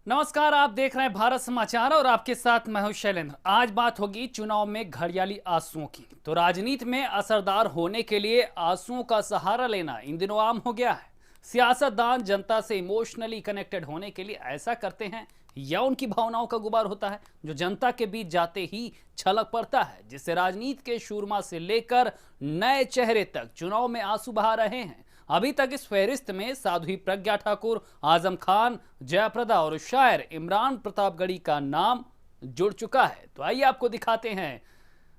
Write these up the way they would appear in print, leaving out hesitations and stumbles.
नमस्कार, आप देख रहे हैं भारत समाचार और आपके साथ मैं हूं शैलेंद्र। आज बात होगी चुनाव में घड़ियाली आंसुओं की। तो राजनीति में असरदार होने के लिए आंसुओं का सहारा लेना इन दिनों आम हो गया है। सियासतदान जनता से इमोशनली कनेक्टेड होने के लिए ऐसा करते हैं या उनकी भावनाओं का गुबार होता है जो जनता के बीच जाते ही छलक पड़ता है, जिससे राजनीति के शूरमा से लेकर नए चेहरे तक चुनाव में आंसू बहा रहे हैं। अभी तक इस फहरिस्त में साध्वी प्रज्ञा ठाकुर, आजम खान, जयाप्रदा और शायर इमरान प्रतापगढ़ी का नाम जुड़ चुका है। तो आइए आपको दिखाते हैं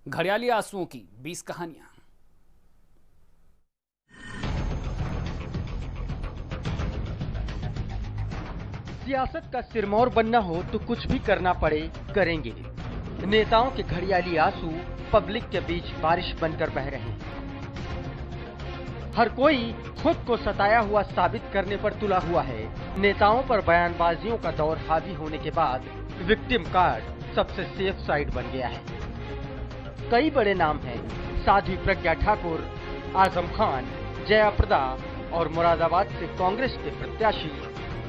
घड़ियाली आंसुओं की 20 कहानियां। सियासत का सिरमौर बनना हो तो कुछ भी करना पड़े करेंगे। नेताओं के घड़ियाली आंसू पब्लिक के बीच बारिश बनकर बह रहे हैं। हर कोई खुद को सताया हुआ साबित करने पर तुला हुआ है। नेताओं पर बयानबाजियों का दौर हावी होने के बाद विक्टिम कार्ड सबसे सेफ साइड बन गया है। कई बड़े नाम हैं, साध्वी प्रज्ञा ठाकुर, आजम खान, जयाप्रदा और मुरादाबाद से कांग्रेस के प्रत्याशी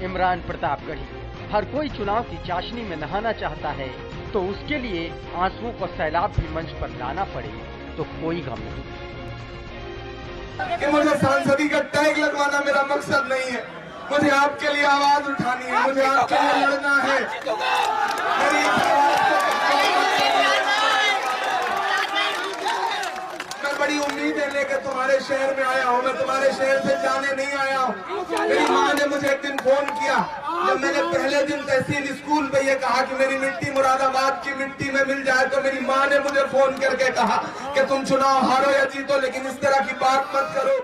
इमरान प्रतापगढ़ी। हर कोई चुनाव की चाशनी में नहाना चाहता है, तो उसके लिए आंसुओं का सैलाब भी मंच पर लाना पड़े तो कोई गम नहीं। कि मुझे सांसदी का टैग लगवाना मेरा मकसद नहीं है। मुझे आपके लिए आवाज उठानी है, मुझे आपके लिए लड़ना है। मेरी मैं बड़ी उम्मीदें लेकर तुम्हारे शहर में आया हूँ। मैं तुम्हारे शहर से जाने नहीं आया हूँ। मेरी माँ ने मुझे एक दिन फोन किया, जब मैंने पहले दिन तहसील स्कूल पे ये कहा कि मेरी मिट्टी मुरादाबाद की मिट्टी में मिल जाए, तो मेरी माँ ने मुझे फोन करके कहा कि तुम चुनाव हारो या जीतो, लेकिन इस तरह की बात मत करो।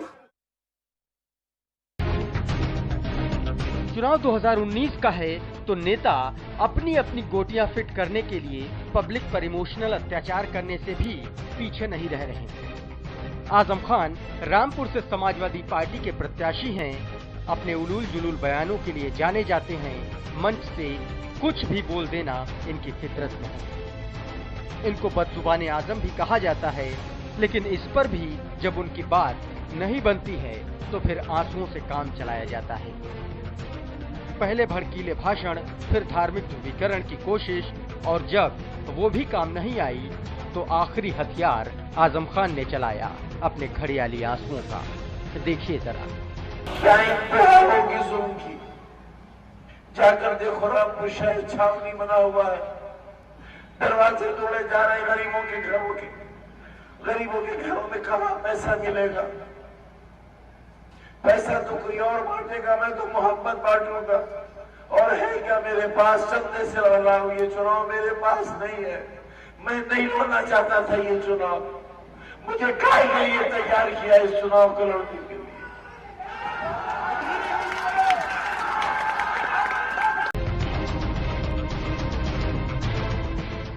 चुनाव 2019 का है तो नेता अपनी अपनी गोटियां फिट करने के लिए पब्लिक पर इमोशनल अत्याचार करने से भी पीछे नहीं रह रहे हैं। आजम खान रामपुर से समाजवादी पार्टी के प्रत्याशी हैं। अपने उलूल जुलूल बयानों के लिए जाने जाते हैं। मंच से कुछ भी बोल देना इनकी फितरत में है। इनको बदजुबान आजम भी कहा जाता है, लेकिन इस पर भी जब उनकी बात नहीं बनती है तो फिर आंसुओं से काम चलाया जाता है। पहले भड़कीले भाषण, फिर धार्मिक ध्रुवीकरण की कोशिश, और जब वो भी काम नहीं आई तो आखिरी हथियार आजम खान ने चलाया अपने घड़ियाली आंसुओं का। देखिए जरा। क्या इंतहा होगी जुल्म की। जाकर देखो रामपुर शहर छावनी बना हुआ है। दरवाजे तोड़े जा रहे गरीबों के घरों के। गरीबों के घरों में कहाँ पैसा मिलेगा? पैसा तो कोई और बांटेगा, मैं तो मोहब्बत बांटूंगा। और है क्या मेरे पास? चंदे से लड़ रहा हूं। ये चुनाव मेरे पास नहीं है। मैं नहीं लड़ना चाहता था ये चुनाव। मुझे काहे के लिए तैयार किया इस चुनाव को लड़ने के लिए?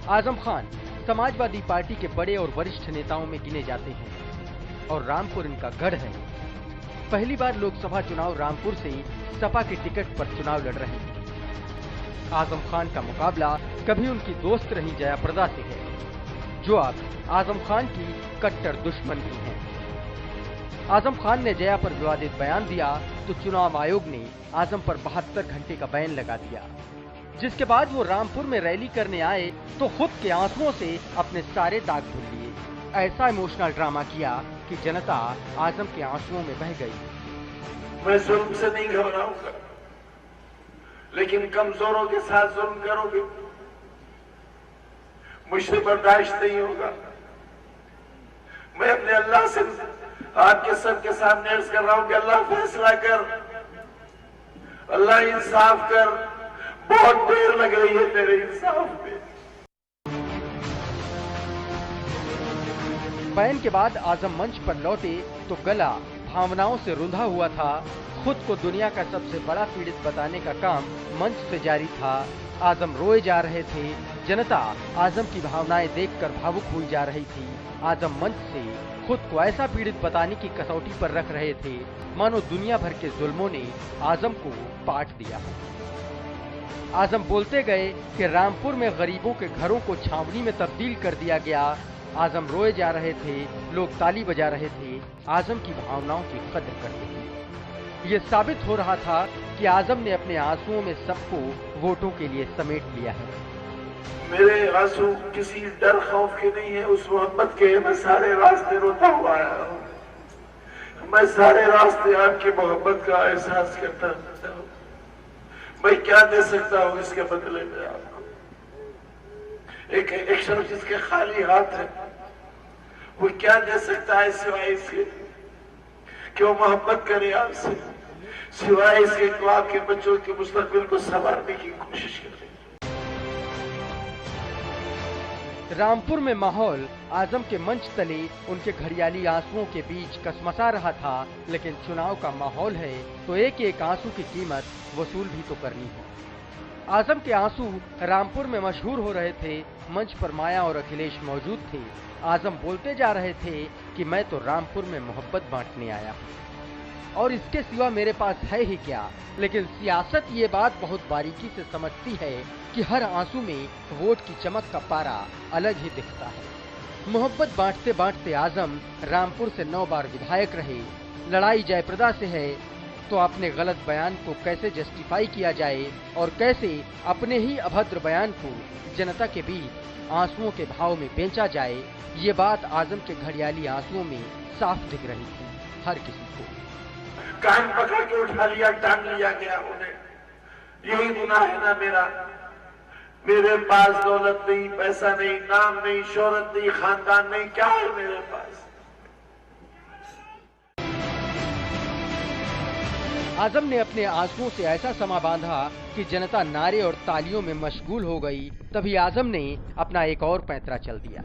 आजम खान समाजवादी पार्टी के बड़े और वरिष्ठ नेताओं में गिने जाते हैं और रामपुर इनका गढ़ है। पहली बार लोकसभा चुनाव रामपुर से सपा के टिकट पर चुनाव लड़ रहे हैं। आजम खान का मुकाबला कभी उनकी दोस्त रही जयाप्रदा से है, जो अब आजम खान की कट्टर दुश्मन भी हैं। आजम खान ने जया पर विवादित बयान दिया तो चुनाव आयोग ने आजम पर 72 घंटे का बैन लगा दिया, जिसके बाद वो रामपुर में रैली करने आए तो खुद के आंसुओं से अपने सारे दाग धुल लिए। ऐसा इमोशनल ड्रामा किया कि जनता आजम के आंसुओं में बह गई। मैं जुल्म से नहीं घबराऊंगा, लेकिन कमजोरों के साथ जुल्म करोगे मुझसे बर्दाश्त नहीं होगा। मैं अपने अल्लाह से आपके सबके सामने अर्ज कर रहा हूं कि अल्लाह फैसला कर, अल्लाह इंसाफ कर। बहुत देर लग रही है तेरे इंसाफ में। बैन के बाद आजम मंच पर लौटे तो गला भावनाओं से रुंधा हुआ था। खुद को दुनिया का सबसे बड़ा पीड़ित बताने का काम मंच से जारी था। आजम रोए जा रहे थे। जनता आजम की भावनाएं देखकर भावुक हुई जा रही थी। आजम मंच से खुद को ऐसा पीड़ित बताने की कसौटी पर रख रहे थे मानो दुनिया भर के जुल्मों ने आजम को पाट दिया। आजम बोलते गए कि रामपुर में गरीबों के घरों को छावनी में तब्दील कर दिया गया। आजम रोए जा रहे थे, लोग ताली बजा रहे थे। आजम की भावनाओं की कद्र करते थे। ये साबित हो रहा था कि आजम ने अपने आंसुओं में सबको वोटों के लिए समेट लिया है। मेरे आंसू किसी डर खौफ के नहीं है, उस मोहब्बत के। मैं सारे रास्ते रोता हुआ आया हूँ, मैं सारे रास्ते आपकी मोहब्बत का एहसास करता हूँ। मैं क्या दे सकता हूँ इसके बदले में आपको? एक शख्स जिसके खाली हाथ है, वो क्या दे सकता है सिवाय इसके कि वो मोहब्बत करे आपसे, सिवाय इसके कि आपके बच्चों के मुस्तकबिल को संवारने की कोशिश करे। रामपुर में माहौल आजम के मंच तले उनके घड़ियाली आंसुओं के बीच कसमसा रहा था, लेकिन चुनाव का माहौल है तो एक एक आंसू की कीमत वसूल भी तो करनी है। आजम के आंसू रामपुर में मशहूर हो रहे थे। मंच पर माया और अखिलेश मौजूद थे। आजम बोलते जा रहे थे कि मैं तो रामपुर में मोहब्बत बांटने आया हूँ और इसके सिवा मेरे पास है ही क्या। लेकिन सियासत ये बात बहुत बारीकी से समझती है कि हर आंसू में वोट की चमक का पारा अलग ही दिखता है। मोहब्बत बांटते बांटते आजम रामपुर से 9 बार विधायक रहे। लड़ाई जयप्रदा से है तो अपने गलत बयान को कैसे जस्टिफाई किया जाए और कैसे अपने ही अभद्र बयान को जनता के बीच आंसुओं के भाव में बेचा जाए, ये बात आजम के घड़ियाली आंसुओं में साफ दिख रही थी हर किसी को। कान पकड़ के उठा लिया, टांग लिया गया उन्हें, यही गुनाह है ना मेरा? मेरे पास दौलत नहीं, पैसा नहीं, नाम नहीं, शोहरत नहीं, खानदान नहीं, क्या है मेरे पास? आजम ने अपने आंसुओं से ऐसा समा बांधा कि जनता नारे और तालियों में मशगूल हो गई। तभी आजम ने अपना एक और पैंतरा चल दिया।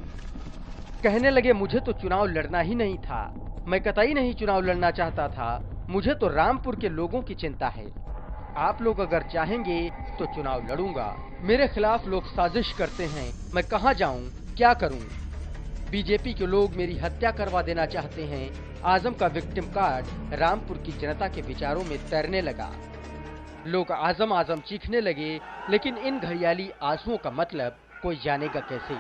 कहने लगे, मुझे तो चुनाव लड़ना ही नहीं था, मैं कतई नहीं चुनाव लड़ना चाहता था, मुझे तो रामपुर के लोगों की चिंता है। आप लोग अगर चाहेंगे तो चुनाव लड़ूंगा। मेरे खिलाफ लोग साजिश करते हैं, मैं कहां जाऊं, क्या करूं? बीजेपी के लोग मेरी हत्या करवा देना चाहते हैं। आजम का विक्टिम कार्ड रामपुर की जनता के विचारों में तैरने लगा। लोग आजम आजम चीखने लगे, लेकिन इन घड़ियाली आंसुओं का मतलब कोई जानेगा कैसे,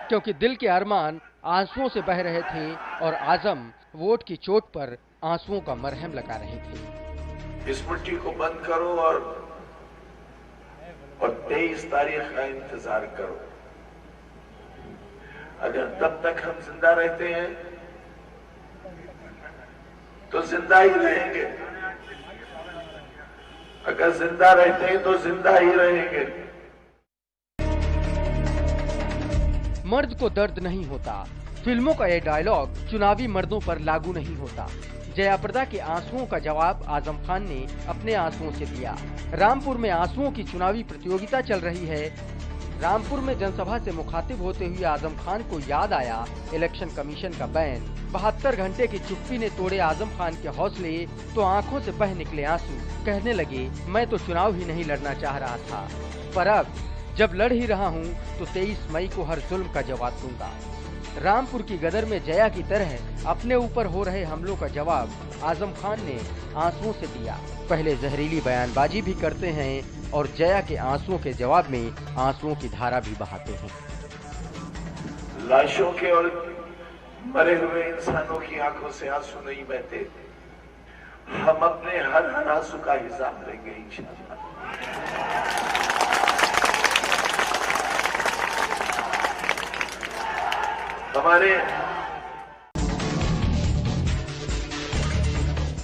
क्योंकि दिल के अरमान आंसुओं से बह रहे थे और आजम वोट की चोट पर आंसुओं का मरहम लगा रहे थे। इस मिट्टी को बंद करो और 23 तारीख का इंतजार करो। अगर तब तक हम जिंदा रहते हैं तो जिंदा ही रहेंगे, अगर जिंदा रहते हैं तो जिंदा ही रहेंगे। मर्द को दर्द नहीं होता, फिल्मों का ये डायलॉग चुनावी मर्दों पर लागू नहीं होता। जयाप्रदा के आंसुओं का जवाब आजम खान ने अपने आंसुओं से दिया। रामपुर में आंसुओं की चुनावी प्रतियोगिता चल रही है। रामपुर में जनसभा से मुखातिब होते हुए आजम खान को याद आया इलेक्शन कमीशन का बैन। 72 घंटे की चुप्पी ने तोड़े आजम खान के हौसले, तो आंखों से बह निकले आंसू। कहने लगे, मैं तो चुनाव ही नहीं लड़ना चाह रहा था, पर अब जब लड़ ही रहा हूँ तो 23 मई को हर जुल्म का जवाब दूंगा। रामपुर की गदर में जया की तरह अपने ऊपर हो रहे हमलों का जवाब आजम खान ने आंसुओं से दिया। पहले जहरीली बयानबाजी भी करते हैं और जया के आंसुओं के जवाब में आंसुओं की धारा भी बहाते हैं। लाशों के और मरे हुए इंसानों की आंखों से आंसू नहीं बहते। हम अपने हर आंसू का हिसाब लेंगे इंशाअल्लाह। हमारे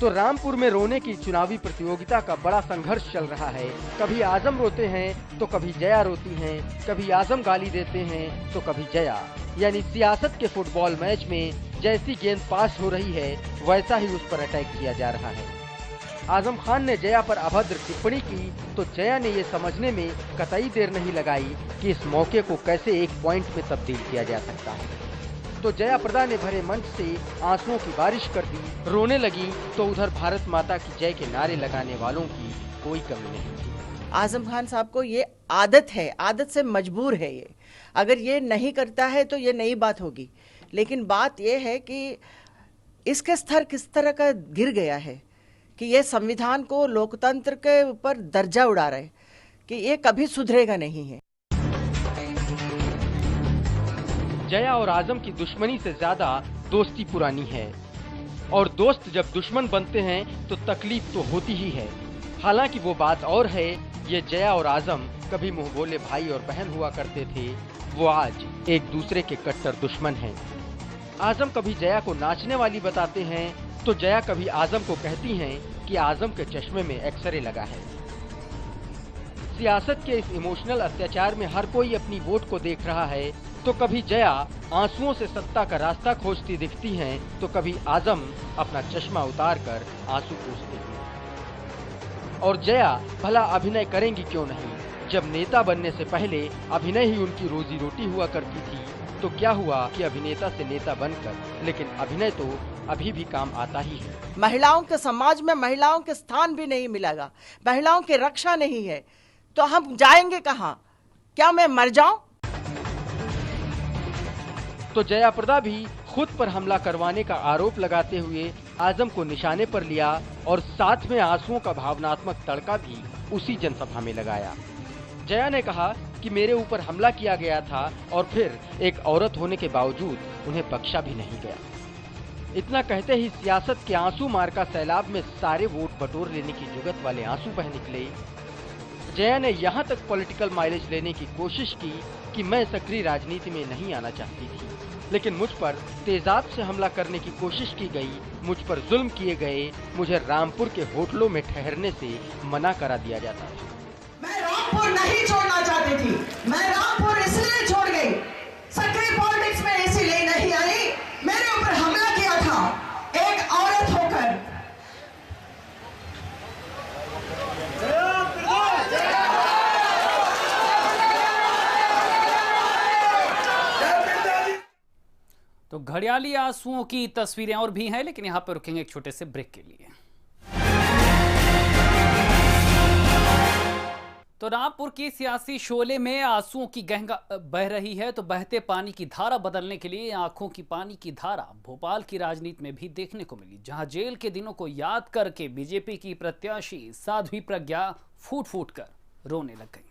तो रामपुर में रोने की चुनावी प्रतियोगिता का बड़ा संघर्ष चल रहा है। कभी आजम रोते हैं तो कभी जया रोती हैं, कभी आजम गाली देते हैं तो कभी जया। यानी सियासत के फुटबॉल मैच में जैसी गेंद पास हो रही है वैसा ही उस पर अटैक किया जा रहा है। आजम खान ने जया पर अभद्र टिप्पणी की तो जया ने ये समझने में कतई देर नहीं लगाई कि इस मौके को कैसे एक पॉइंट में तब्दील किया जा सकता है। तो जयाप्रदा ने भरे मंच से आंसुओं की बारिश कर दी, रोने लगी, तो उधर भारत माता की जय के नारे लगाने वालों की कोई कमी नहीं थी। आजम खान साहब को ये आदत है, आदत से मजबूर है ये। अगर ये नहीं करता है तो ये नई बात होगी, लेकिन बात ये है कि इसके स्तर किस तरह का गिर गया है कि ये संविधान को, लोकतंत्र के ऊपर दर्जा उड़ा रहे कि ये कभी सुधरेगा नहीं है। जया और आजम की दुश्मनी से ज्यादा दोस्ती पुरानी है, और दोस्त जब दुश्मन बनते हैं तो तकलीफ तो होती ही है। हालांकि वो बात और है, ये जया और आजम कभी मुंह बोले भाई और बहन हुआ करते थे, वो आज एक दूसरे के कट्टर दुश्मन हैं। आजम कभी जया को नाचने वाली बताते हैं तो जया कभी आजम को कहती हैं कि आजम के चश्मे में एक्सरे लगा है। सियासत के इस इमोशनल अत्याचार में हर कोई अपनी वोट को देख रहा है, तो कभी जया आंसुओं से सत्ता का रास्ता खोजती दिखती हैं, तो कभी आजम अपना चश्मा उतार कर आंसू पोंछते हैं। और जया भला अभिनय करेंगी क्यों नहीं, जब नेता बनने से पहले अभिनय ही उनकी रोजी रोटी हुआ करती थी, तो क्या हुआ कि अभिनेता से नेता बनकर, लेकिन अभिनय तो अभी भी काम आता ही है। महिलाओं के समाज में महिलाओं के स्थान भी नहीं मिलेगा, महिलाओं की रक्षा नहीं है, तो हम जाएंगे कहाँ? क्या मैं मर जाऊं? तो जया प्रदा भी खुद पर हमला करवाने का आरोप लगाते हुए आजम को निशाने पर लिया और साथ में आंसुओं का भावनात्मक तड़का भी उसी जनसभा में लगाया। जया ने कहा कि मेरे ऊपर हमला किया गया था और फिर एक औरत होने के बावजूद उन्हें बख्शा भी नहीं गया। इतना कहते ही सियासत के आंसू मार का सैलाब में सारे वोट बटोर लेने की जुगत वाले आंसू बह निकले। जया ने यहाँ तक पॉलिटिकल माइलेज लेने की कोशिश की कि मैं सक्रिय राजनीति में नहीं आना चाहती थी, लेकिन मुझ पर तेजाब से हमला करने की कोशिश की गई, मुझ पर जुल्म किए गए, मुझे रामपुर के होटलों में ठहरने से मना करा दिया जाता था। मैं रामपुर नहीं छोड़ना चाहती थी, मैं रामपुर इसलिए छोड़ गई, सक्रिय पॉलिटिक्स में इसीलिए नहीं आई, मेरे ऊपर हमला किया था एक औरत होकर। तो घड़ियाली आंसुओं की तस्वीरें और भी हैं, लेकिन यहाँ पर रुकेंगे एक छोटे से ब्रेक के लिए। तो रामपुर की सियासी शोले में आंसुओं की गंगा बह रही है, तो बहते पानी की धारा बदलने के लिए आंखों की पानी की धारा भोपाल की राजनीति में भी देखने को मिली, जहां जेल के दिनों को याद करके बीजेपी की प्रत्याशी साध्वी प्रज्ञा फूट फूट कर रोने लग गई।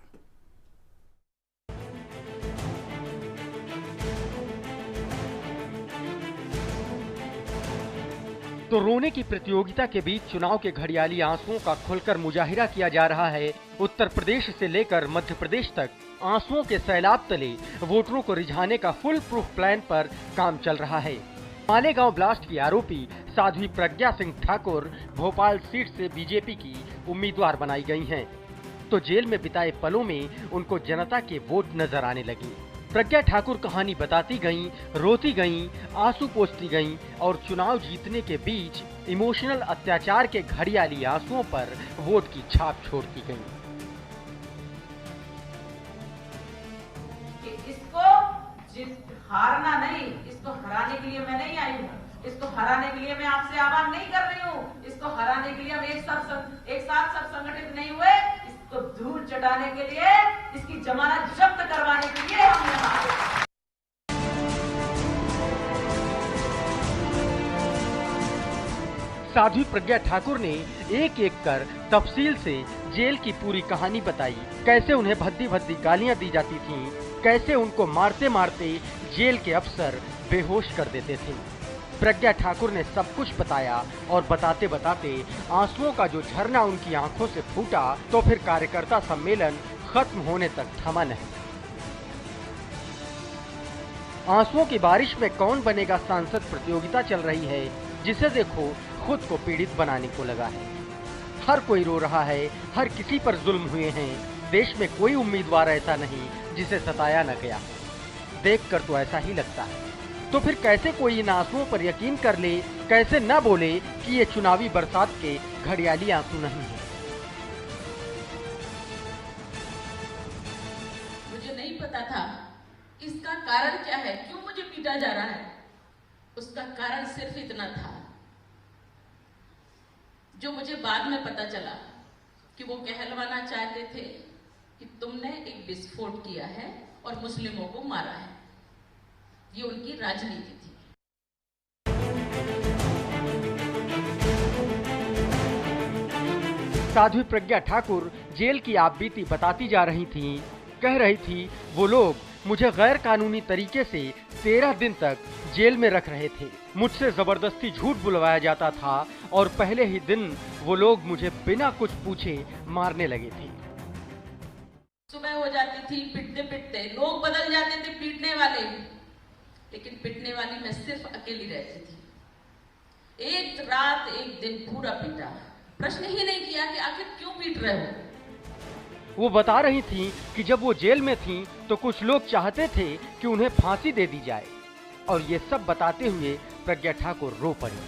तो रोने की प्रतियोगिता के बीच चुनाव के घड़ियाली आंसुओं का खुलकर मुजाहिरा किया जा रहा है। उत्तर प्रदेश से लेकर मध्य प्रदेश तक आंसुओं के सैलाब तले वोटरों को रिझाने का फुल प्रूफ प्लान पर काम चल रहा है। मालेगांव ब्लास्ट की आरोपी साध्वी प्रज्ञा सिंह ठाकुर भोपाल सीट से बीजेपी की उम्मीदवार बनाई गई हैं, तो जेल में बिताए पलों में उनको जनता के वोट नजर आने लगी। प्रज्ञा ठाकुर कहानी बताती गईं, रोती गईं, आंसू पोंछती गईं और चुनाव जीतने के बीच इमोशनल अत्याचार के घड़ियाली आंसुओं पर वोट की छाप छोड़ती गईं। इसको हारना नहीं, इसको हराने के लिए मैं नहीं आई हूँ, इसको हराने के लिए मैं आपसे आह्वान नहीं कर रही हूँ, इसको हराने के लिए हम एक साथ सब संगठित नहीं हुए, इसको धूल चटाने के लिए, इसकी जमानत जब्त करवाने के लिए हम यहाँ आए। साध्वी प्रज्ञा ठाकुर ने एक एक कर तफसील से जेल की पूरी कहानी बताई, कैसे उन्हें भद्दी भद्दी गालियां दी जाती थीं, कैसे उनको मारते मारते जेल के अफसर बेहोश कर देते थे। प्रज्ञा ठाकुर ने सब कुछ बताया और बताते बताते आंसुओं का जो झरना उनकी आंखों से फूटा, तो फिर कार्यकर्ता सम्मेलन खत्म होने तक थमा नहीं। आंसुओं की बारिश में कौन बनेगा सांसद प्रतियोगिता चल रही है, जिसे देखो खुद को पीड़ित बनाने को लगा है। हर कोई रो रहा है, हर किसी पर जुल्म हुए हैं। देश में कोई उम्मीदवार ऐसा नहीं जिसे सताया न गया। देखकर तो ऐसा ही लगता है। तो फिर कैसे कोई इन आंसुओं पर यकीन कर ले, कैसे न बोले कि ये चुनावी बरसात के घड़ियाली आंसू नहीं है। मुझे नहीं पता था इसका कारण क्या है, क्यों मुझे पीटा जा रहा है। उसका कारण सिर्फ इतना था, जो मुझे बाद में पता चला कि वो कहलवाना चाहते थे कि तुमने एक विस्फोट किया है और मुस्लिमों को मारा है। ये उनकी राजनीति थी। साध्वी प्रज्ञा ठाकुर जेल की आपबीती बताती जा रही थीं, कह रही थी वो लोग मुझे गैर कानूनी तरीके से 13 दिन तक जेल में रख रहे थे। मुझसे जबरदस्ती झूठ बुलवाया जाता था और पहले ही दिन वो लोग मुझे बिना कुछ पूछे मारने लगे थे। सुबह हो जाती थी, पिटते पिटते लोग बदल जाते थे पीटने वाले, लेकिन पिटने वाली मैं सिर्फ अकेली रहती थी। एक रात एक दिन पूरा पीटा, प्रश्न ही नहीं किया कि आखिर क्यों पीट रहे हो। वो बता रही थी कि जब वो जेल में थी तो कुछ लोग चाहते थे कि उन्हें फांसी दे दी जाए, और ये सब बताते हुए प्रज्ञा ठाकुर रो पड़ी।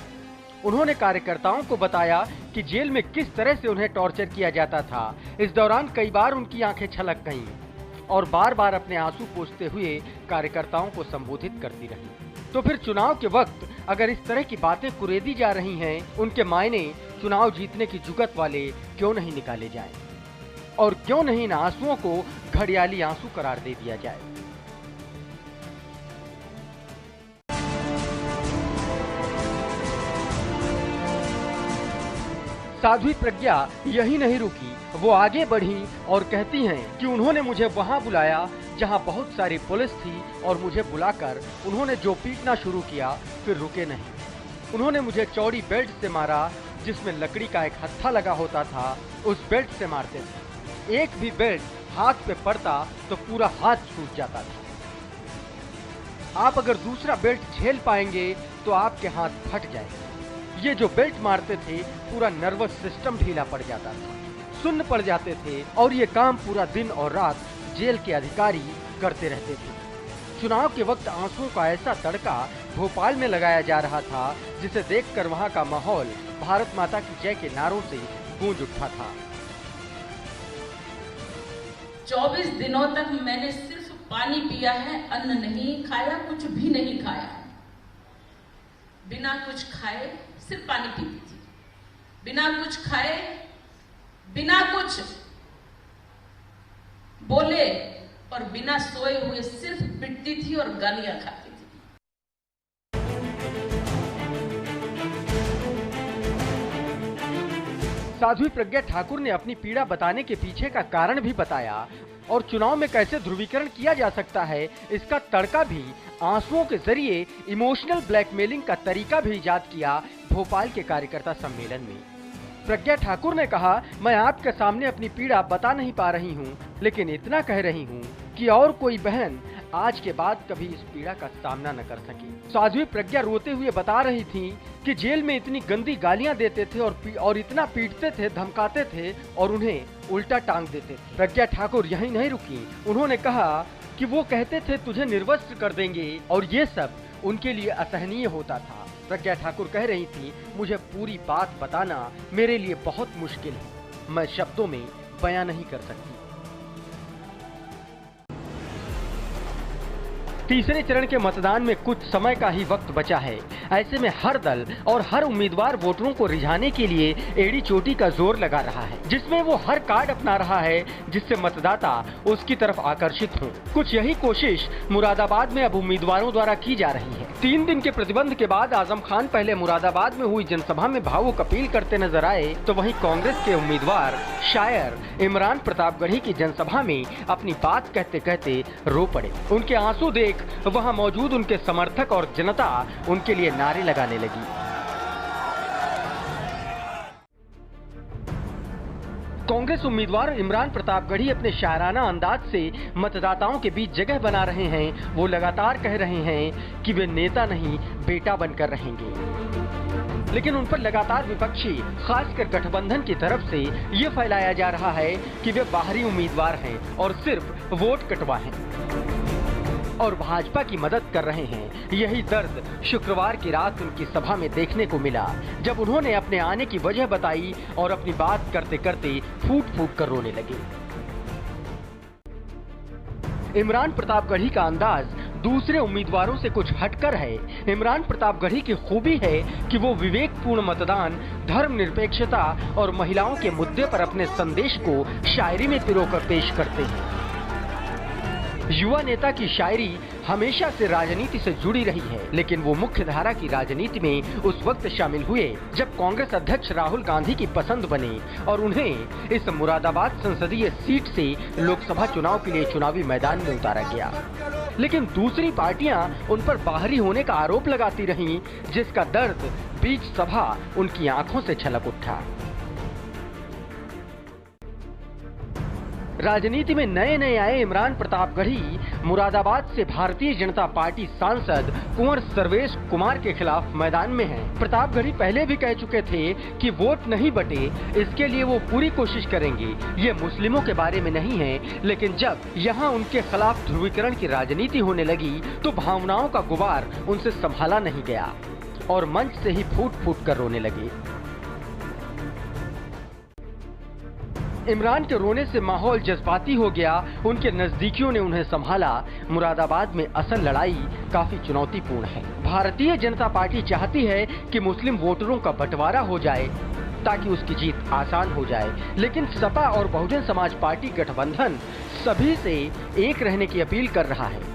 उन्होंने कार्यकर्ताओं को बताया कि जेल में किस तरह से उन्हें टॉर्चर किया जाता था। इस दौरान कई बार उनकी आंखें छलक गईं और बार बार अपने आंसू पोंछते हुए कार्यकर्ताओं को संबोधित करती रही। तो फिर चुनाव के वक्त अगर इस तरह की बातें कुरेदी जा रही हैं, उनके मायने चुनाव जीतने की जुगत वाले क्यों नहीं निकाले जाएं? और क्यों नहीं इन आंसुओं को घड़ियाली आंसू करार दे दिया जाए? साध्वी प्रज्ञा यही नहीं रुकी, वो आगे बढ़ी और कहती हैं कि उन्होंने मुझे वहां बुलाया जहां बहुत सारी पुलिस थी, और मुझे बुलाकर उन्होंने जो पीटना शुरू किया फिर रुके नहीं। उन्होंने मुझे चौड़ी बेल्ट से मारा जिसमें लकड़ी का एक हत्था लगा होता था, उस बेल्ट से मारते थे। एक भी बेल्ट हाथ पे पड़ता तो पूरा हाथ छूट जाता था। आप अगर दूसरा बेल्ट झेल पाएंगे तो आपके हाथ फट जाएंगे। ये जो बेल्ट मारते थे पूरा नर्वस सिस्टम ढीला पड़ जाता था, सुन्न पड़ जाते थे, और ये काम पूरा दिन और रात जेल के अधिकारी करते रहते थे। चुनाव के वक्त आंसुओं का ऐसा तड़का भोपाल में लगाया जा रहा था जिसे देखकर वहां का माहौल भारत माता की जय के नारों से गूंज उठा था। 24 दिनों तक मैंने सिर्फ पानी पिया है, अन्न नहीं खाया, कुछ भी नहीं खाया। बिना कुछ खाए सिर्फ पानी पीती थी, बिना कुछ खाए, बिना कुछ बोले और बिना सोए हुए सिर्फ पिटती थी और गालियां खाती थी। साध्वी प्रज्ञा ठाकुर ने अपनी पीड़ा बताने के पीछे का कारण भी बताया, और चुनाव में कैसे ध्रुवीकरण किया जा सकता है इसका तड़का भी आंसुओं के जरिए इमोशनल ब्लैकमेलिंग का तरीका भी इजाद किया भोपाल के कार्यकर्ता सम्मेलन में। प्रज्ञा ठाकुर ने कहा, मैं आपके सामने अपनी पीड़ा बता नहीं पा रही हूँ, लेकिन इतना कह रही हूँ कि और कोई बहन आज के बाद कभी इस पीड़ा का सामना न कर सके। साध्वी प्रज्ञा रोते हुए बता रही थी कि जेल में इतनी गंदी गालियां देते थे और इतना पीटते थे, धमकाते थे और उन्हें उल्टा टांग देते थे। प्रज्ञा ठाकुर यहीं नहीं रुकी, उन्होंने कहा कि वो कहते थे तुझे निर्वस्त्र कर देंगे, और ये सब उनके लिए असहनीय होता था। प्रज्ञा ठाकुर कह रही थी, मुझे पूरी बात बताना मेरे लिए बहुत मुश्किल है, मैं शब्दों में बयां नहीं कर सकती। तीसरे चरण के मतदान में कुछ समय का ही वक्त बचा है। ऐसे में हर दल और हर उम्मीदवार वोटरों को रिझाने के लिए एड़ी चोटी का जोर लगा रहा है, जिसमें वो हर कार्ड अपना रहा है जिससे मतदाता उसकी तरफ आकर्षित हो। कुछ यही कोशिश मुरादाबाद में अब उम्मीदवारों द्वारा की जा रही है। 3 दिन के प्रतिबंध के बाद आजम खान पहले मुरादाबाद में हुई जनसभा में भावुक अपील करते नजर आए, तो वहीं कांग्रेस के उम्मीदवार शायर इमरान प्रतापगढ़ी की जनसभा में अपनी बात कहते कहते रो पड़े। उनके आंसू देख वहां मौजूद उनके समर्थक और जनता उनके लिए नारे लगाने लगी। कांग्रेस उम्मीदवार इमरान प्रतापगढ़ी अपने शायराना अंदाज से मतदाताओं के बीच जगह बना रहे हैं। वो लगातार कह रहे हैं कि वे नेता नहीं बेटा बनकर रहेंगे, लेकिन उन पर लगातार विपक्षी खासकर गठबंधन की तरफ से ये फैलाया जा रहा है कि वे बाहरी उम्मीदवार हैं और सिर्फ वोट कटवा हैं और भाजपा की मदद कर रहे हैं। यही दर्द शुक्रवार की रात उनकी सभा में देखने को मिला, जब उन्होंने अपने आने की वजह बताई और अपनी बात करते करते फूट फूट कर रोने लगे। इमरान प्रतापगढ़ी का अंदाज दूसरे उम्मीदवारों से कुछ हटकर है। इमरान प्रतापगढ़ी की खूबी है कि वो विवेकपूर्ण मतदान, धर्मनिरपेक्षता और महिलाओं के मुद्दे पर अपने संदेश को शायरी में पिरोकर पेश करते हैं। युवा नेता की शायरी हमेशा से राजनीति से जुड़ी रही है, लेकिन वो मुख्य धारा की राजनीति में उस वक्त शामिल हुए जब कांग्रेस अध्यक्ष राहुल गांधी की पसंद बने और उन्हें इस मुरादाबाद संसदीय सीट से लोकसभा चुनाव के लिए चुनावी मैदान में उतारा गया। लेकिन दूसरी पार्टियां उन पर बाहरी होने का आरोप लगाती रहीं, जिसका दर्द बीच सभा उनकी आंखों से छलक उठा। राजनीति में नए नए आए इमरान प्रतापगढ़ी मुरादाबाद से भारतीय जनता पार्टी सांसद कुंवर सर्वेश कुमार के खिलाफ मैदान में हैं। प्रतापगढ़ी पहले भी कह चुके थे कि वोट नहीं बटे, इसके लिए वो पूरी कोशिश करेंगे। ये मुस्लिमों के बारे में नहीं है, लेकिन जब यहाँ उनके खिलाफ ध्रुवीकरण की राजनीति होने लगी तो भावनाओं का गुबार उनसे संभाला नहीं गया और मंच से ही फूट फूट कर रोने लगे। इमरान के रोने से माहौल जज्बाती हो गया। उनके नजदीकियों ने उन्हें संभाला। मुरादाबाद में असल लड़ाई काफी चुनौतीपूर्ण है। भारतीय जनता पार्टी चाहती है कि मुस्लिम वोटरों का बंटवारा हो जाए ताकि उसकी जीत आसान हो जाए, लेकिन सपा और बहुजन समाज पार्टी गठबंधन सभी से एक रहने की अपील कर रहा है।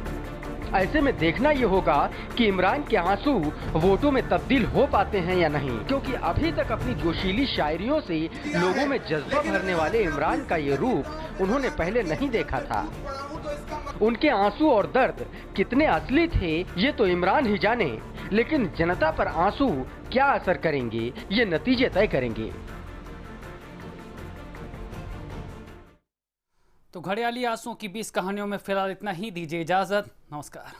ऐसे में देखना ये होगा कि इमरान के आंसू वोटों में तब्दील हो पाते हैं या नहीं, क्योंकि अभी तक अपनी जोशीली शायरियों से लोगों में जज्बा भरने वाले इमरान का ये रूप उन्होंने पहले नहीं देखा था। उनके आंसू और दर्द कितने असली थे ये तो इमरान ही जाने, लेकिन जनता पर आंसू क्या असर करेंगे ये नतीजे तय करेंगे। तो घड़ियाली आंसुओं की 20 कहानियों में फिलहाल इतना ही। दीजिए इजाजत, नमस्कार।